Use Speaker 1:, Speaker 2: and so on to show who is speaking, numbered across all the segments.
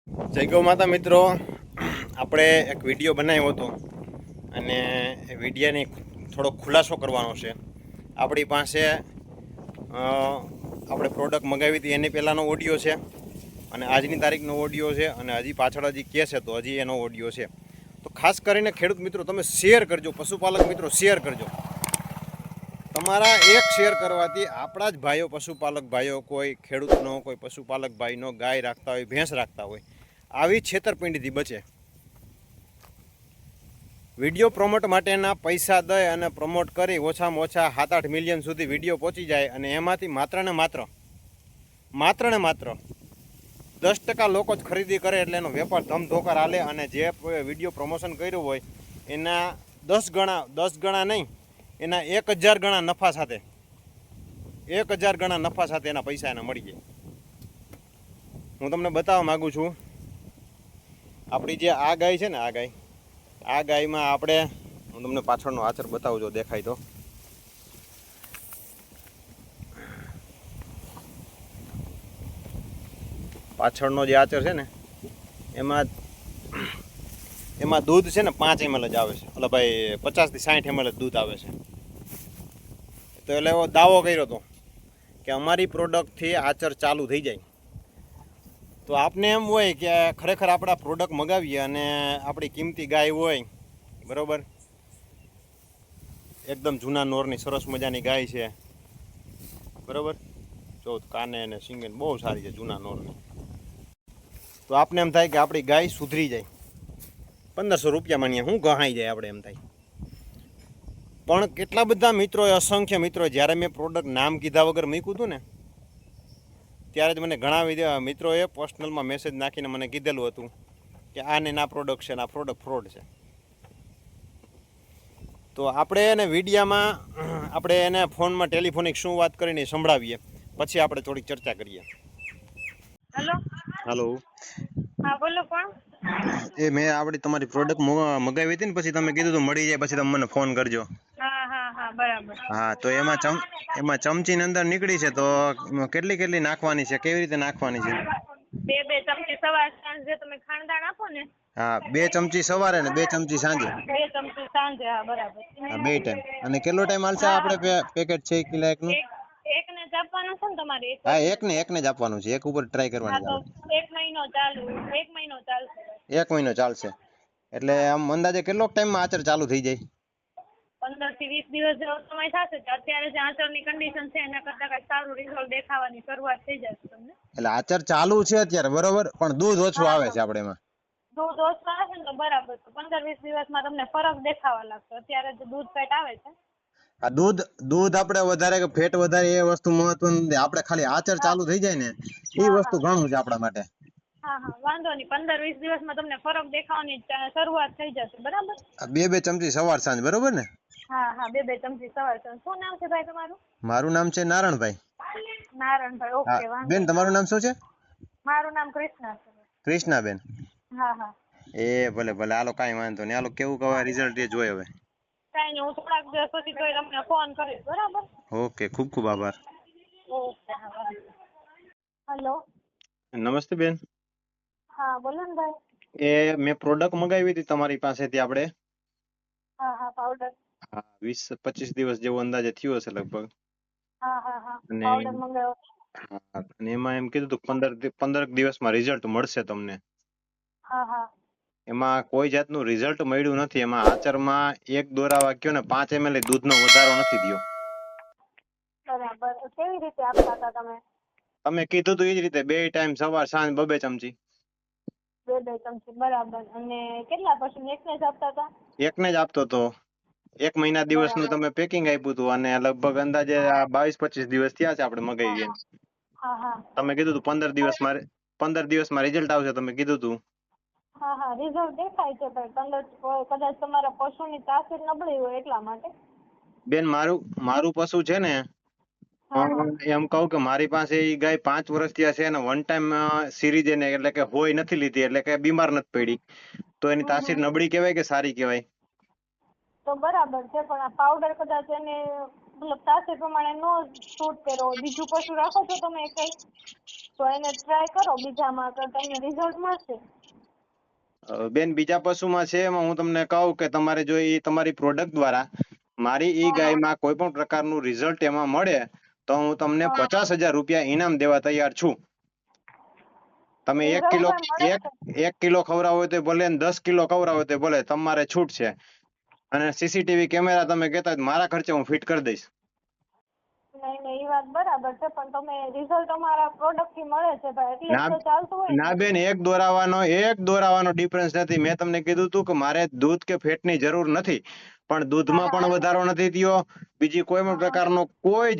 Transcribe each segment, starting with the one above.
Speaker 1: જય ગૌ માતા મિત્રો, આપણે એક વિડીયો બનાવ્યો હતો અને એ વિડીયોની થોડો ખુલાસો કરવાનો છે. આપણી પાસે આપણે પ્રોડક્ટ મંગાવી હતી એની પહેલાંનો ઓડિયો છે અને આજની તારીખનો ઓડિયો છે અને હજી પાછળ હજી કે છે તો હજી એનો ઓડિયો છે. તો ખાસ કરીને ખેડૂત મિત્રો તમે શેર કરજો, પશુપાલક મિત્રો શેર કરજો. તમારા એક શેર કરવાથી આપણા જ ભાઈઓ, પશુપાલક ભાઈઓ, કોઈ ખેડૂતનો, કોઈ પશુપાલક ભાઈનો ગાય રાખતા હોય, ભેંસ રાખતા હોય, આવી છેતરપિંડીથી બચે. વિડીયો પ્રમોટ માટેના પૈસા દઈ અને પ્રમોટ કરી ઓછામાં ઓછા 7-8 મિલિયન સુધી વિડીયો પહોંચી જાય અને એમાંથી માત્ર ને માત્ર 10% લોકો જ ખરીદી કરે એટલે એનો વેપાર ધમધોકાર હાલે અને જે વિડીયો પ્રમોશન કર્યું હોય એના 10 ગણા નહીં, એના 1000 ગણા નફા સાથે 1000 ગણા નફા સાથે એના પૈસા એને મળી જાય. હું તમને બતાવવા માગું છું, આપણી જે આ ગાય છે ને, આ ગાયમાં આપણે, હું તમને પાછળનો આચર બતાવું, જો દેખાય તો. પાછળનો જે આચર છે ને એમાં દૂધ છે ને 5 ml જ આવે છે. એટલે ભાઈ 50 થી 60 ml જ દૂધ આવે છે. તો એટલે એવો દાવો કર્યો હતો કે અમારી પ્રોડક્ટથી આચર ચાલુ થઈ જાય. તો આપને એમ હોય કે ખરેખર આપણા પ્રોડક્ટ મગાવીએ અને આપણી કિંમતી ગાય હોય, બરાબર, એકદમ જૂના નોરની સરસ મજાની ગાય છે, બરાબર, જો કાને અને સિંગન બહુ સારી છે જૂના નોરની. તો આપને એમ થાય કે આપણી ગાય સુધરી જાય, 1500 રૂપિયા માનીએ શું ગહાઈ જાય, આપણે એમ થાય. પણ કેટલા બધા મિત્રોએ, અસંખ્ય મિત્રોએ, જ્યારે મેં પ્રોડક્ટ નામ કીધા વગર મૂક્યું હતું ને ત્યારે જ મને ઘણા મિત્રોએ પર્સનલમાં મેસેજ નાખીને મને કીધેલું હતું કે આ ને ના પ્રોડક્ટ છે, આ પ્રોડક્ટ ફ્રોડ છે. તો આપણે એને વિડીયામાં, આપણે એને ફોનમાં ટેલિફોનિક શું વાત કરીને સંભળાવીએ, પછી આપણે થોડીક ચર્ચા કરીએ. હેલો.
Speaker 2: હા બોલો. કોણ?
Speaker 1: એ મેં આપણી તમારી પ્રોડક્ટ મગાવી હતી ને, પછી તમે કીધું તો મળી જાય પછી તમે મને ફોન કરજો.
Speaker 2: હા બરાબર.
Speaker 1: હા, તો એમાં ચમચીની અંદર નીકળી છે, તો કેટલી નાખવાની છે, કેવી રીતે નાખવાની છે?
Speaker 2: બે ચમચી સવાર સાંજે તમે ખાંડદાણ આપો ને.
Speaker 1: હા, 2 ચમચી સવારે ને 2 ચમચી સાંજે.
Speaker 2: 2 ચમચી સાંજે. હા બરાબર.
Speaker 1: હા, 2 ટાઈમ. અને કેટલો ટાઈમ હાલશે આપણે પેકેટ છે 1 કિલો એકનું?
Speaker 2: એકને જ આપવાનું છે ને તમારે?
Speaker 1: હા, એકને જ આપવાનું છે, એક ઉપર ટ્રાય કરવાની છે આપણે.
Speaker 2: 1 મહિનો ચાલશે.
Speaker 1: 1 મહિનો ચાલશે. એટલે આમ અંદાજે કેટલો ટાઈમમાં આચર ચાલુ થઈ જાય?
Speaker 2: 15 થી 20 દિવસ જેવો સમય થશે. અત્યારે જે આંચળની કન્ડિશન છે એના કરતા કઈ સારું રિઝલ્ટ દેખાવાની શરૂઆત થઈ જશે તમને.
Speaker 1: એટલે આચર ચાલુ છે અત્યારે, બરોબર, પણ દૂધ ઓછું આવે છે આપણે એમાં.
Speaker 2: દૂધ ઓછું આવે છે ને, તો બરાબર. 15-20 દિવસમાં તમને ફરક દેખાવા લાગશે. અત્યારે જે દૂધ ફેટ આવે છે,
Speaker 1: આ દૂધ આપણે વધારે કે ફેટ વધારે એ વસ્તુ મહત્વની નથી, આપણે ખાલી આચર ચાલુ થઈ જાય ને એ વસ્તુ ઘણું છે આપણા માટે.
Speaker 2: હા વાંધો નહીં. 15-20 દિવસમાં તમને ફરક દેખાવાની શરૂઆત થઈ જશે. બરાબર.
Speaker 1: 2 ચમચી સવાર સાંજ, બરોબર ને?
Speaker 2: હા 2 ચમચી સવાર સાંજ. શું નામ છે ભાઈ તમારું?
Speaker 1: મારું નામ છે નારણભાઈ.
Speaker 2: નારણભાઈ.
Speaker 1: હા
Speaker 2: ઓકે, વાંધો
Speaker 1: બેન, તમારું નામ શું છે?
Speaker 2: મારું નામ કૃષ્ણા છે.
Speaker 1: કૃષ્ણાબેન.
Speaker 2: હા.
Speaker 1: એ ભલે હાલો, કાંઈ વાંધો નહીં. હાલો, કેવું કહેવાય રિઝલ્ટ એ જોઈએ હવે.
Speaker 2: કાંઈ નહીં, હું થોડાક દિવસ પછી તો તમને ફોન કરીશ. બરાબર.
Speaker 1: ઓકે, ખૂબ ખૂબ આભાર.
Speaker 2: ઓકે. હેલો.
Speaker 1: નમસ્તે બેન.
Speaker 2: હા બોલો ને ભાઈ.
Speaker 1: એ મેં પ્રોડક્ટ મંગાવી હતી તમારી પાસેથી આપણે.
Speaker 2: હા પાવડર.
Speaker 1: હા, 20-25 દિવસ જેવો અંદાજે થયો હશે લગભગ.
Speaker 2: હા
Speaker 1: અને
Speaker 2: પાવડર મંગાવ્યો.
Speaker 1: હા, અને એમાં એમ કીધું હતું 15 દિવસમાં રિઝલ્ટ મળશે તમને.
Speaker 2: હા.
Speaker 1: એમાં કોઈ જાતનું રિઝલ્ટ મળ્યું નથી. એમાં આચરમાં 1 દોરા વાક્યો ને 5 ml દૂધનો વધારો નથી થયો.
Speaker 2: બરાબર. કેવી રીતે આપતા હતા
Speaker 1: તમે કીધું હતું એ જ રીતે, 2 ટાઈમ સવાર સાંજ 2 ચમચી.
Speaker 2: 2 ચમચી. બરાબર. અને કેટલા પછી એકને જ આપતા હતા?
Speaker 1: એકને જ આપતો હતો. 1 મહિના દિવસનું તમે પેકિંગ આપ્યું હતું અને લગભગ અંદાજે આ 22-25 દિવસ થયા છે આપણે મગાવીએ.
Speaker 2: હા.
Speaker 1: તમે કીધું હતું 15 દિવસમાં રિઝલ્ટ આવશે, તમે કીધું હતું.
Speaker 2: હા રિઝલ્ટ દેખાય છે, પણ કદાચ તમારા પશુની તાસીર નબળી હોય એટલા માટે.
Speaker 1: બેન, મારું પશુ છે ને, હું એમ કહું કે મારી પાસે એ ગાય 5 વર્ષ થયા છે અને 1 ટાઈમ સિરીઝ એને એટલે કે હોય નથી લીધી, એટલે કે બીમાર નથી પડી. તો એની તાસીર નબળી કહેવાય કે સારી કહેવાય?
Speaker 2: તો બરાબર છે, પણ આ પાવડર કદાચ એને મતલબ તાસે પ્રમાણે નો શૂટ કર્યો હોય, બીજું પશુ રાખો છો તમે એકઈ, તો એને ટ્રાય કરો બીજામાં તો તમને રિઝલ્ટ મળશે.
Speaker 1: બેન બીજા પશુમાં છે એમાં હું તમને કહું કે તમારે જો એ તમારી પ્રોડક્ટ દ્વારા મારી ઈ ગાયમાં કોઈ પણ પ્રકારનું રિઝલ્ટ એમાં મળે તો હું તમને 50,000 રૂપિયા ઇનામ દેવા તૈયાર છું. તમે
Speaker 2: એ
Speaker 1: 1 કિલો
Speaker 2: રઘુભાઈ મળે છે.
Speaker 1: 1 કિલો ખવડાવો હોય તો ભલે ને 10 કિલો ખવડાવો તો ભલે, તમારે છૂટ છે. અને સીસીટીવી કેમેરા તમે કહેતા હોય તો મારા ખર્ચે હું ફિટ કરી દઈશ.
Speaker 2: નહીં નહીં એ વાત બરાબર છે, પણ તમે રિઝલ્ટ અમારા પ્રોડક્ટ થી મળે છે ભાઈ, એટલે જ તો ચાલતું હોય
Speaker 1: ના
Speaker 2: ને.
Speaker 1: બેન, એક દોરાવાનો ડિફરન્સ નથી. મેં તમને કીધું તું કે મારે દૂધ કે ફેટની જરૂર નથી, પણ દૂધમાં પણ વધારો નથી થયો. બીજી કોઈ પણ પ્રકારનો કોઈ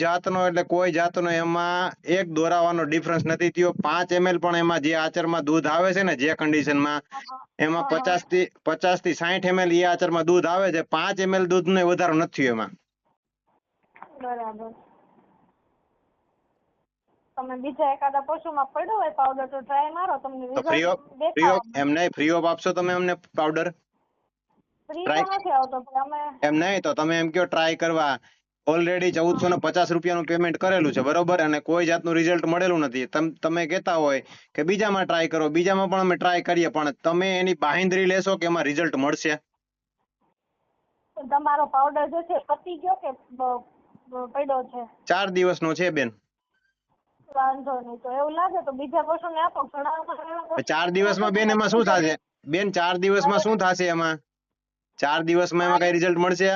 Speaker 1: જાતનો એમાં એક દોરાવાનો ડિફરન્સ નથી થયો. 5 ml પણ એમાં જે આચરમાં દૂધ આવે છે ને જે કન્ડિશનમાં, એમાં 50 થી 60 ml એ આચરમાં દૂધ આવે છે. 5 ml દૂધનો વધારો નથી થયો એમાં.
Speaker 2: બરાબર. તમે બીજા એકાદા પશુમાં પડ્યો હોય પાવડર તો ટ્રાય મારો, તમને
Speaker 1: તો ફ્રી
Speaker 2: રિઝલ્ટ
Speaker 1: ઓફ
Speaker 2: દેખાડો.
Speaker 1: એમ નહીં, ફ્રી ઓફ આપશો તમે અમને પાવડર?
Speaker 2: ફ્રી તો નથી આવતો પણ અમે
Speaker 1: એમ નહીં તો તમે એમ કહો ટ્રાય કરવા. ઓલરેડી 1450 રૂપિયાનું પેમેન્ટ કરેલું છે બરોબર, અને કોઈ જાતનું રિઝલ્ટ મળેલું નથી. તમે કહેતા હોય કે બીજામાં ટ્રાય કરો, બીજામાં પણ અમે ટ્રાય કરીએ, પણ તમે એની બાંહેધરી લેશો કે એમાં રિઝલ્ટ મળશે?
Speaker 2: તમારો પાવડર જે છે પતી ગયો કે પડ્યો છે?
Speaker 1: 4 દિવસનો છે બેન.
Speaker 2: વાંધો નહીં, તો એવું લાગે તો બીજા પશુને આપો. ઘણા
Speaker 1: 4 દિવસમાં બેન એમાં શું થશે? બેન 4 દિવસમાં શું થશે એમાં? 4 દિવસમાં એમાં કઈ રિઝલ્ટ મળશે?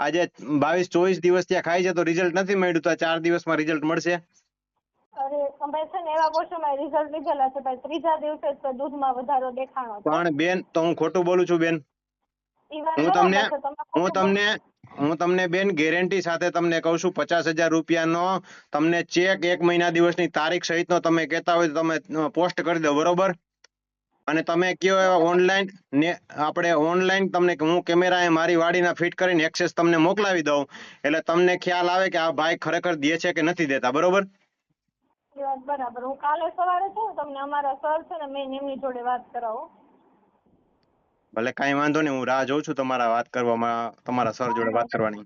Speaker 1: આજે 22-24 દિવસ ત્યાં ખાય છે તો રિઝલ્ટ નથી મળ્યું, તો 4 દિવસમાં રિઝલ્ટ મળશે?
Speaker 2: અરે તમે છે ને એવા પશુમાં રિઝલ્ટ લીધેલા છે ભાઈ, ત્રીજા દિવસે જ તો દૂધમાં વધારો દેખાણો છે.
Speaker 1: પણ બેન તો હું ખોટું બોલું છું બેન?
Speaker 2: ઈ વાત બરાબર છે, તમે ખોટું
Speaker 1: હું તમને બેન ગેરંટી સાથે તમને કહું છું, 50,000 રૂપિયાનો તમને ચેક 1 મહિના દિવસની તારીખ સહિતનો તમે કહેતા હોય તો તમે પોસ્ટ કરી દો બરોબર. અને તમે કયો એવા ઓનલાઈન તમને હું કેમેરા મારી વાડીના ફિટ કરીને એક્સેસ તમને મોકલાવી દઉં, એટલે તમને ખ્યાલ આવે કે આ ભાઈ ખરેખર દે છે કે નથી દેતા બરોબર.
Speaker 2: એ વાત બરાબર. હું કાલે સવારે છે ને તમને અમારા સર છે ને મેં એમની જોડે વાત કરાવું.
Speaker 1: ભલે કાંઈ વાંધો નહીં, હું રાહ જોઉં છું તમારા વાત કરવામાં, તમારા સર જોડે વાત કરવાની.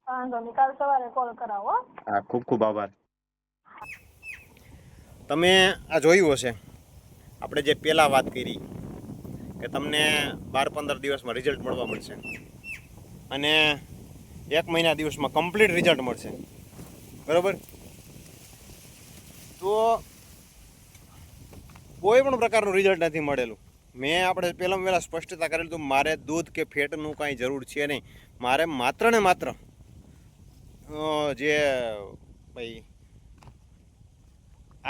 Speaker 2: વાંધો નહીં, કાલ સવારે કોલ કરાવો.
Speaker 1: હા, ખૂબ ખૂબ આભાર. તમે આ જોયું હશે, આપણે જે પહેલાં વાત કરી કે તમને 12-15 દિવસમાં રિઝલ્ટ મળવા મળશે, અને 1 મહિના દિવસમાં કમ્પ્લીટ રિઝલ્ટ મળશે બરાબર. તો કોઈ પણ પ્રકારનું રિઝલ્ટ નથી મળેલું. મેં આપણે પહેલાં સ્પષ્ટતા કરેલું હતું, મારે દૂધ કે ફેટનું કાંઈ જરૂર છે નહીં. મારે માત્ર ને માત્ર જે ભાઈ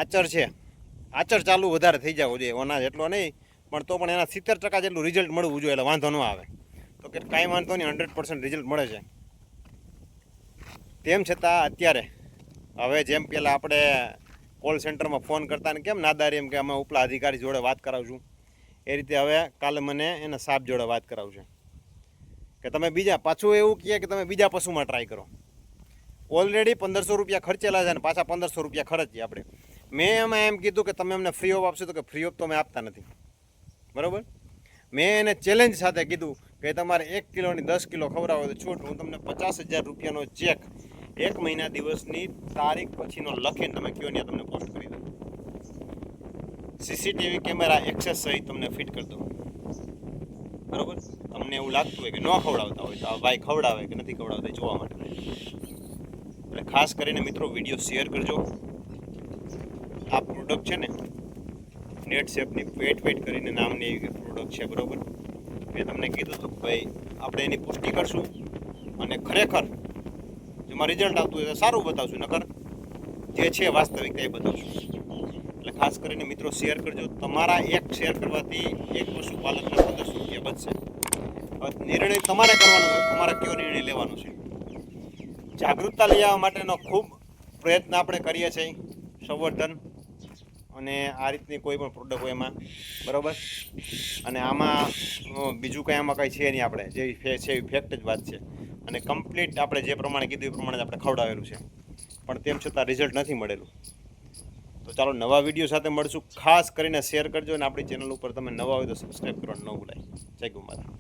Speaker 1: આચર છે, આચર ચાલુ વધારે થઈ જવું જોઈએ, ઓના જેટલો નહીં પણ તો પણ એના 70% જેટલું રિઝલ્ટ મળવું જોઈએ, એટલે વાંધો ન આવે. તો કે કાંઈ વાંધો નહીં, 100% રિઝલ્ટ મળે છે. તેમ છતાં અત્યારે હવે જેમ પહેલાં આપણે કોલ સેન્ટરમાં ફોન કરતા ને કેમ નાદારી એમ કે અમે ઉપલા અધિકારી જોડે વાત કરાવશું, એ રીતે હવે કાલે મને એના સાહેબ જોડે વાત કરાવશે કે તમે પાછું એવું કહે કે તમે બીજા પશુમાં ટ્રાય કરો. ઓલરેડી 1500 રૂપિયા ખર્ચેલા છે અને પાછા 1500 રૂપિયા ખર્ચીએ આપણે. મેં એમાં એમ કીધું કે તમે અમને ફ્રી ઓફ આપશો, તો કે ફ્રી ઓફ તો અમે આપતા નથી બરાબર. મેં એને ચેલેન્જ સાથે કીધું કે તમારે 1 કિલોની 10 કિલો ખવડાવો તો છૂટ, હું તમને 50,000 રૂપિયાનો ચેક 1 મહિના દિવસની તારીખ પછીનો લખીને તમે કયો ને તમને પોસ્ટ કરી દઉં. સીસીટીવી કેમેરા એક્સેસ સહિત તમને ફિટ કરી દઉં બરાબર. તમને એવું લાગતું હોય કે ન ખવડાવતા હોય તો આ ભાઈ ખવડાવે કે નથી ખવડાવતા જોવા માટે. એટલે ખાસ કરીને મિત્રો વિડીયો શેર કરજો. આ પ્રોડક્ટ છે ને નેટ શેપની વેટ કરીને નામની એવી પ્રોડક્ટ છે બરાબર. મેં તમને કીધું હતું કે ભાઈ આપણે એની પુષ્ટિ કરશું અને ખરેખર જેમાં રિઝલ્ટ આવતું હોય તો સારું બતાવશું, નકર જે છે વાસ્તવિકતા એ બતાવશું. એટલે ખાસ કરીને મિત્રો શેર કરજો. તમારા એક શેર કરવાથી એક પશુપાલકના 1500 રૂપિયા બચશે. નિર્ણય તમારે કરવાનો છે, તમારે કયો નિર્ણય લેવાનો છે. જાગૃતતા લઈ આવવા માટેનો ખૂબ પ્રયત્ન આપણે કરીએ છીએ, સંવર્ધન અને આ રીતની કોઈ પણ પ્રોડક્ટ હોય એમાં બરાબર. અને આમાં બીજું કંઈ આમાં કંઈ છે નહીં, આપણે જે છે એ ફેક્ટ જ વાત છે. અને કમ્પ્લીટ આપણે જે પ્રમાણે કીધું એ પ્રમાણે આપણે ખવડાવેલું છે, પણ તેમ છતાં રિઝલ્ટ નથી મળેલું. તો ચાલો નવા વિડીયો સાથે મળશું. ખાસ કરીને શેર કરજો અને આપણી ચેનલ ઉપર તમે નવા હોય તો સબસ્ક્રાઈબ કરવાનું ન ભૂલાય. જય ગૌ માતા.